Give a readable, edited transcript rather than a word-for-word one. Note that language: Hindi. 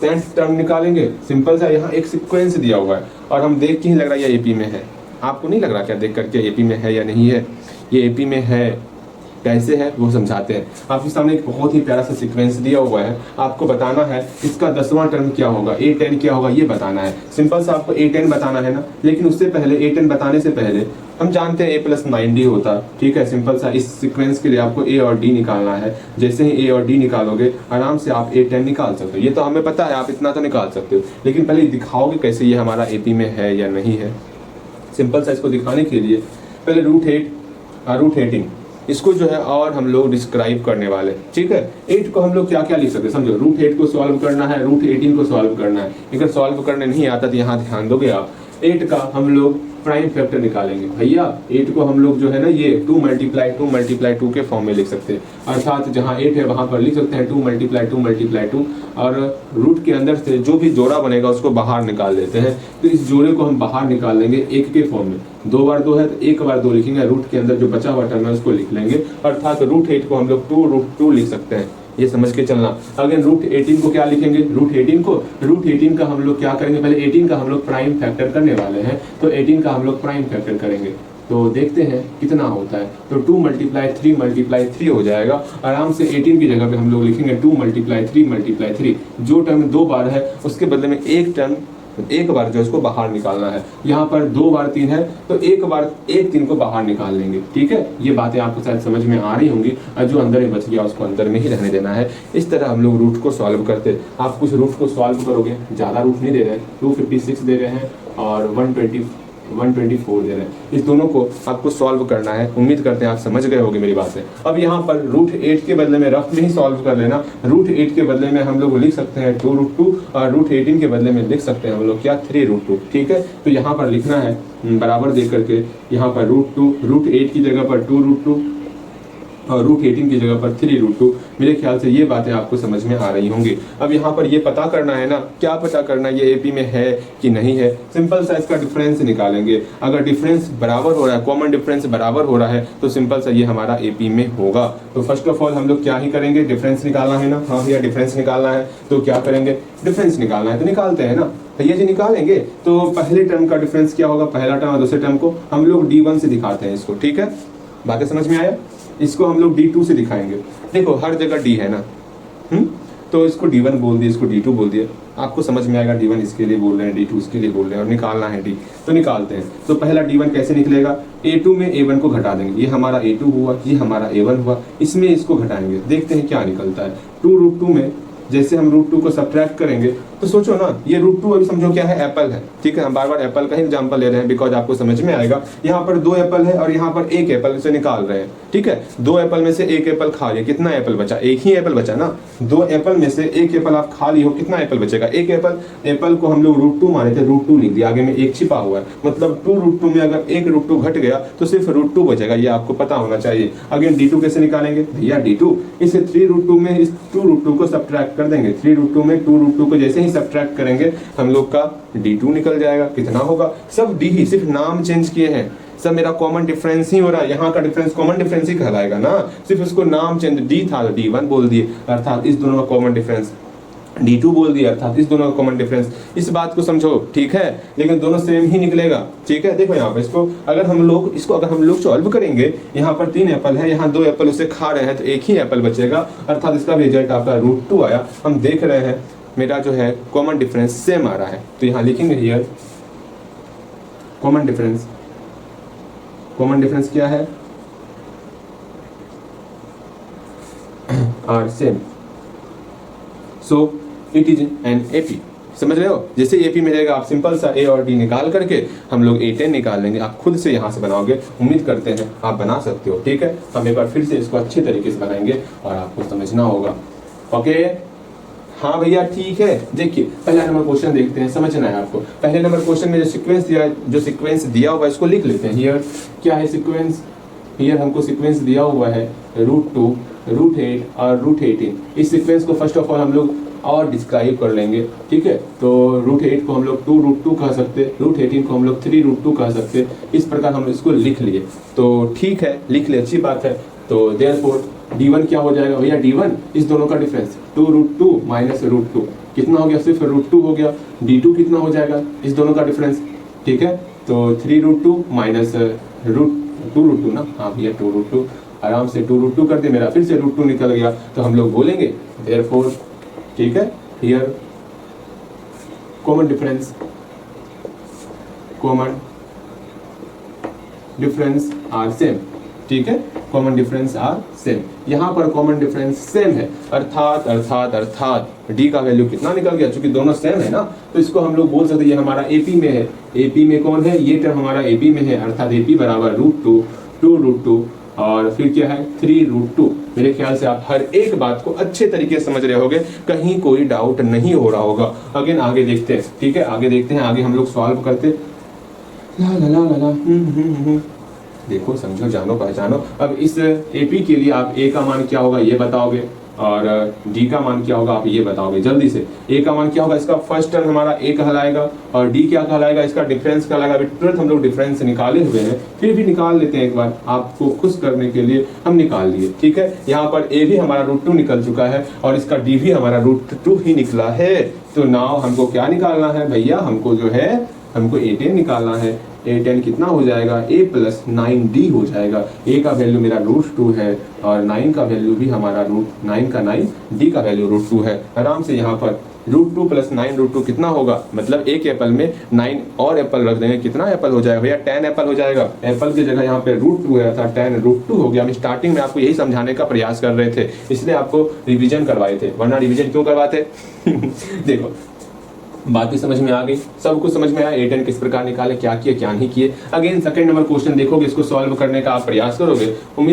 10th टर्म निकालेंगे। सिंपल सा यहाँ एक सीक्वेंस दिया हुआ है और हम देख के ही लग रहा है ये एपी में है। आपको नहीं लग रहा क्या देख करके एपी में है या नहीं है? ये एपी में है, कैसे है वो समझाते हैं। आपके सामने एक बहुत ही प्यारा सा सीक्वेंस दिया हुआ है, आपको बताना है इसका 10वां टर्म क्या होगा, A10 क्या होगा ये बताना है। सिंपल सा आपको A10 बताना है ना, लेकिन उससे पहले A10 बताने से पहले हम जानते हैं A+9D होता, ठीक है। सिंपल सा इस सीक्वेंस के लिए आपको A और D निकालना है। जैसे ही A और D निकालोगे आराम से आप A10 निकाल सकते हो। ये तो हमें पता है, आप इतना तो निकाल सकते हो, लेकिन पहले दिखाओगे कैसे ये हमारा AP में है या नहीं है। सिंपल सा इसको दिखाने के लिए पहले रूट 18 इसको जो है और हम लोग डिस्क्राइब करने वाले, ठीक है। 8 को हम लोग क्या क्या लिख सकते हैं समझो। रूट 8 को सॉल्व करना है, रूट 18 को सॉल्व करना है। अगर सॉल्व करने नहीं आता तो यहाँ ध्यान दोगे आप, 8 का हम लोग प्राइम फैक्टर निकालेंगे भैया। 8 को हम लोग जो है ना ये 2 × 2 के फॉर्म में लिख सकते हैं, अर्थात जहाँ 8 है वहां पर लिख सकते हैं 2 × 2 और रूट के अंदर से जो भी जोड़ा बनेगा उसको बाहर निकाल लेते हैं। तो इस जोड़े को हम बाहर निकाल लेंगे 1 के फॉर्म में। 2 बार 2 है तो 1 बार 2 लिखेंगे, रूट के अंदर जो बचा हुआ टर्म है उसको लिख लेंगे, अर्थात रूट 8 को हम लोग 2 लिख सकते हैं। ये समझ के चलना। अगर रूट 18 को क्या लिखेंगे, रूट 18 का हम लोग क्या करेंगे, पहले 18 का हम लोग प्राइम फैक्टर करने वाले हैं, तो 18 का हम लोग प्राइम फैक्टर करेंगे। तो देखते हैं कितना होता है। तो 2 × 3 हो जाएगा। आराम से 18 की जगह पे हम लोग लिखेंगे 2 × 3 जो टर्म 2 बार है उसके बदले में एक टर्म एक बार जो इसको बाहर निकालना है। यहाँ पर 2 बार 3 है तो एक बार 3 को बाहर निकाल लेंगे, ठीक है। ये बातें आपको शायद समझ में आ रही होंगी, और जो अंदर में बच गया उसको अंदर में ही रहने देना है। इस तरह हम लोग रूट को सॉल्व करते। आप कुछ रूट को सॉल्व करोगे, ज़्यादा रूट नहीं दे रहे हैं, 256 दे रहे हैं और 124 दे रहे हैं। इस दोनों को आपको सॉल्व करना है। उम्मीद करते हैं आप समझ गए होंगे मेरी बातें। अब यहाँ पर रूट 8 के बदले में रफ में ही सॉल्व कर लेना। रूट 8 के बदले में हम लोग लिख सकते हैं 2√2 और रूट 18 के बदले में लिख सकते हैं हम लोग क्या 3√2, ठीक है। तो यहाँ पर लिखना है बराबर दे करके, यहाँ पर रूट 8 की जगह पर 2√2 और रूट 18 की जगह पर 3√2। मेरे ख्याल से ये बातें आपको समझ में आ रही होंगी। अब यहाँ पर ये पता करना है ना, क्या पता करना है, ये एपी में है कि नहीं है। सिंपल सा इसका डिफरेंस निकालेंगे। अगर डिफरेंस बराबर हो रहा है, कॉमन डिफरेंस बराबर हो रहा है, तो सिंपल सा ये हमारा एपी में होगा। तो फर्स्ट ऑफ ऑल हम लोग क्या ही करेंगे, डिफरेंस निकालना है ना। हाँ भैया डिफरेंस निकालना है, तो क्या करेंगे, डिफरेंस निकालना है तो निकालते हैं ना भैया जी, निकालेंगे। तो पहले टर्म का डिफरेंस क्या होगा, पहला टर्म और दूसरे टर्म को हम लोग D1 से दिखाते हैं इसको, ठीक है। बातें समझ में आया। इसको हम लोग D2 से दिखाएंगे। देखो हर जगह D है ना, तो इसको D1 बोल दिए, इसको D2 बोल दिए। आपको समझ में आएगा D1 इसके लिए बोल रहे हैं, D2 इसके लिए बोल रहे हैं, और निकालना है D। तो निकालते हैं। तो पहला D1 कैसे निकलेगा, A2 में A1 को घटा देंगे। ये हमारा A2 हुआ, ये हमारा A1 हुआ, इसमें इसको घटाएंगे, देखते हैं क्या निकलता है। 2√2 में जैसे हम √2 को सब्ट्रैक्ट करेंगे तो सोचो ना, ये √2 अभी समझो क्या है, एप्पल है, ठीक है। हम बार बार एप्पल का ही एग्जांपल ले रहे हैं बिकॉज आपको समझ में आएगा। यहाँ पर 2 एप्पल है और यहाँ पर 1 एप्पल से निकाल रहे हैं, ठीक है। 2 एप्पल में से 1 एप्पल खा लिया, कितना एप्पल बचा, 1 ही एप्पल बचा ना। 2 एप्पल में से 1 एप्पल आप खा ली हो, कितना एप्पल बचेगा, 1 एप्पल को हम लोग √2 माने थे, √2 लिख दिया, आगे में 1 छिपा हुआ है। मतलब 2√2 में अगर 1√2 घट गया तो सिर्फ √2 बचेगा, ये आपको पता होना चाहिए। अगेन D2 कैसे निकालेंगे भैया, D2 इसे 3√2 में इस 2√2 को सब्ट्रैक्ट कर देंगे। 3√2 में 2√2 को जैसे ही सब्ट्रैक्ट करेंगे हम लोग का D2 निकल जाएगा। कितना होगा, सब D ही, सिर्फ नाम चेंज किए हैं, सब मेरा कॉमन डिफरेंस ही हो रहा है। यहाँ का डिफरेंस कॉमन डिफरेंस ही कहलाएगा ना, सिर्फ उसको नाम चेंज, D था तो D1 बोल दिए, अर्थात इस दोनों का कॉमन डिफरेंस। D2 बोल दिया अर्थात इस दोनों का कॉमन डिफरेंस। इस बात को समझो, ठीक है, लेकिन दोनों सेम ही निकलेगा, ठीक है। देखो यहाँ पर इसको अगर हम लोग सॉल्व करेंगे, यहाँ पर 3 एप्पल है, यहाँ 2 एप्पल उसे खा रहे हैं, तो 1 ही एप्पल बचेगा, अर्थात इसका रिजल्ट आपका √2 आया। हम देख रहे हैं मेरा जो है कॉमन डिफरेंस सेम आ रहा है, तो यहाँ लिखेंगे हियर कॉमन डिफरेंस क्या है, are same, so it is an AP. समझ रहे हो, जैसे एपी मिलेगा आप सिंपल सा A और D निकाल करके हम लोग A10 निकाल लेंगे। आप खुद से यहाँ से बनाओगे, उम्मीद करते हैं आप बना सकते हो, ठीक है। हम एक बार फिर से इसको अच्छे तरीके से बनाएंगे और आपको समझना होगा, ओके। हाँ भैया ठीक है। देखिए पहला नंबर क्वेश्चन देखते हैं, समझना है आपको। पहले नंबर क्वेश्चन में जो सीक्वेंस दिया हुआ है इसको लिख लेते हैं। हियर क्या है सीक्वेंस, हियर हमको सीक्वेंस दिया हुआ है √2, √8 और √18। इस सीक्वेंस को फर्स्ट ऑफ ऑल हम लोग और डिस्क्राइब कर लेंगे, ठीक है। तो √8 को हम लोग 2√2 कह सकते, √18 को हम लोग 3√2 कह सकते। इस प्रकार हम इसको लिख लिए, तो ठीक है, लिख ले, अच्छी बात है। तो देयरफॉर D1 क्या हो जाएगा भैया, D1 इस दोनों का डिफरेंस 2√2 - √2, कितना हो गया, सिर्फ √2 हो गया। d2 कितना हो जाएगा इस दोनों का डिफरेंस, ठीक है। तो 3√2 माइनस √2 ना, हाँ भैया 2√2, आराम से 2√2 कर दे, मेरा फिर से √2 निकल गया। तो हम लोग बोलेंगे देयरफॉर, ठीक है, here common difference are same, ठीक है, कॉमन डिफरेंस आर सेम। यहाँ पर कॉमन डिफरेंस सेम है, अर्थात डी का वैल्यू कितना निकल गया, चूंकि दोनों सेम है ना, तो इसको हम लोग बोल सकते हैं ये हमारा एपी में है। एपी में कौन है, ये टर्म हमारा एपी में है, अर्थात एपी बराबर √2, 2√2 और फिर क्या है 3√2। मेरे ख्याल से आप हर एक बात को अच्छे तरीके से समझ रहे होगे, कहीं कोई डाउट नहीं हो रहा होगा। अगेन आगे देखते हैं, ठीक है, आगे देखते हैं, आगे हम लोग सॉल्व करते। ला ला ला ला देखो, समझो, जानो पहचानो। अब इस एपी के लिए आप ए का मान क्या होगा ये बताओगे, और डी का मान क्या होगा आप ये बताओगे जल्दी से। ए का मान क्या होगा, इसका फर्स्ट टर्म हमारा ए कहलाएगा, और डी क्या कहलाएगा, इसका डिफरेंस कहलाएगा। अभी तुरंत हम लोग डिफरेंस निकाले हुए हैं, फिर भी निकाल लेते हैं एक बार, आपको खुश करने के लिए हम निकाल लिए, ठीक है। यहाँ पर ए भी हमारा √2 निकल चुका है, और इसका डी भी हमारा √2 ही निकला है। तो नाउ हमको क्या निकालना है भैया, हमको जो है हमको A10 निकालना है। A10 कितना हो जाएगा, A + 9D हो जाएगा। A का वैल्यू मेरा √2 है, और 9 का वैल्यू भी हमारा √9 का 9, D का वैल्यू √2 है। आराम से यहाँ पर √2 + 9 √2 कितना होगा, मतलब एक एप्पल में 9 और एप्पल रख देंगे, कितना एप्पल हो जाएगा भैया, 10 एप्पल हो जाएगा। एप्पल की जगह यहाँ पे √2 है, था 10 √2 हो गया। हम स्टार्टिंग में आपको यही समझाने का प्रयास कर रहे थे, इसलिए आपको रिवीजन करवाए थे, वरना रिवीजन क्यों करवाते देखो, बातें समझ में आ गई, सब कुछ समझ में आया। A10 किस प्रकार निकाले, क्या किए क्या नहीं किए। अगेन सेकंड नंबर क्वेश्चन देखोगे, इसको सॉल्व करने का आप प्रयास करोगे, उम्मीद